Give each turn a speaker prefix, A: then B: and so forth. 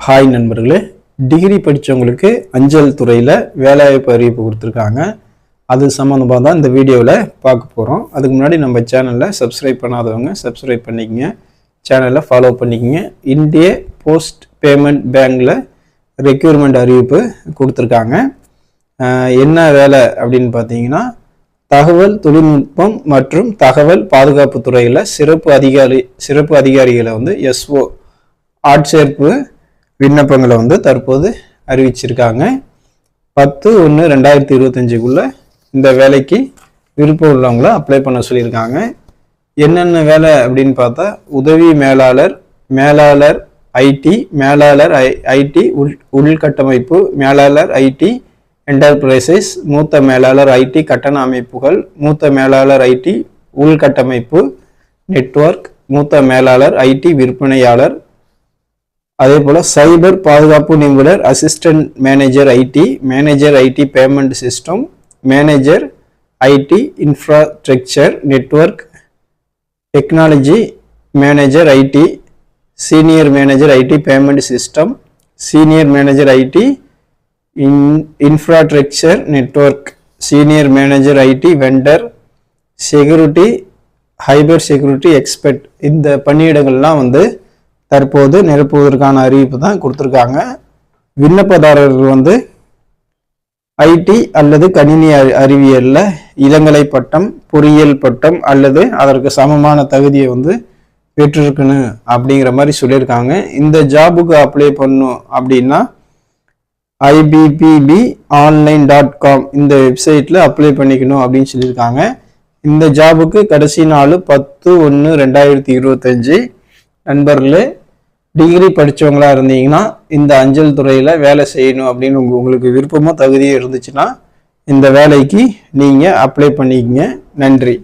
A: Hi நண்பர்களே, degree படித்தவங்களுக்கு அஞ்சல் துறையில் வேலைவாய்ப்பு அறிவிப்பு கொடுத்துருக்காங்க. அது சம்மந்தமாக தான் இந்த வீடியோவில் பார்க்க போகிறோம். அதுக்கு முன்னாடி நம்ம சேனலில் சப்ஸ்கிரைப் பண்ணாதவங்க சப்ஸ்கிரைப் பண்ணிக்கங்க, சேனலை ஃபாலோ பண்ணிக்கங்க. இந்திய போஸ்ட் பேமெண்ட் பேங்கில் ரெக்யூர்மெண்ட் அறிவிப்பு கொடுத்துருக்காங்க. என்ன வேலை அப்படின்னு பார்த்தீங்கன்னா, தகவல் தொழில்நுட்பம் மற்றும் தகவல் பாதுகாப்பு துறையில் சிறப்பு அதிகாரிகளை எஸ்ஓ ஆட்சேர்ப்பு விண்ணப்பங்களை தற்போது அறிவிச்சிருக்காங்க. 10/1/2025 இந்த வேலைக்கு விருப்பம் உள்ளவங்கள அப்ளை பண்ண சொல்லியிருக்காங்க. என்னென்ன வேலை அப்படின்னு பார்த்தா, உதவி மேலாளர், மேலாளர் ஐடி, மேலாளர் ஐடி உள்கட்டமைப்பு, மேலாளர் ஐடி என்டர்பிரைசஸ், மூத்த மேலாளர் ஐடி கட்டண அமைப்புகள், மூத்த மேலாளர் ஐடி உள்கட்டமைப்பு நெட்வொர்க், மூத்த மேலாளர் ஐடி விற்பனையாளர், அதே போல் சைபர் பாதுகாப்பு நிபுணர், assistant manager IT, manager IT payment system, manager IT infrastructure network technology, manager IT, senior manager IT payment system, senior manager IT infrastructure network, senior manager IT vendor security, hyper security expert. இந்த பணியிடங்கள்லாம் தற்போது நிரப்புவதற்கான அறிவிப்பு தான் கொடுத்துருக்காங்க. விண்ணப்பதாரர்கள் ID அல்லது கணினி அறிவியலில் இளங்கலை பட்டம், பொறியியல் பட்டம் அல்லது அதற்கு சமமான தகுதியை பெற்றிருக்கணும் அப்படிங்கிற மாதிரி சொல்லியிருக்காங்க. இந்த ஜாபுக்கு அப்ளை பண்ணும் அப்படின்னா ibbponline.com இந்த வெப்சைட்டில் அப்ளை பண்ணிக்கணும் அப்படின்னு சொல்லியிருக்காங்க. இந்த ஜாபுக்கு கடைசி நாள் 10/1/2025. நண்பர்களே, டிகிரி படித்தவங்களா இருந்தீங்கன்னா இந்த அஞ்சல் துறையில் வேலை செய்யணும் அப்படின்னு உங்களுக்கு விருப்பமோ தகுதியோ இருந்துச்சுன்னா இந்த வேலைக்கு நீங்கள் அப்ளை பண்ணிக்கங்க. நன்றி.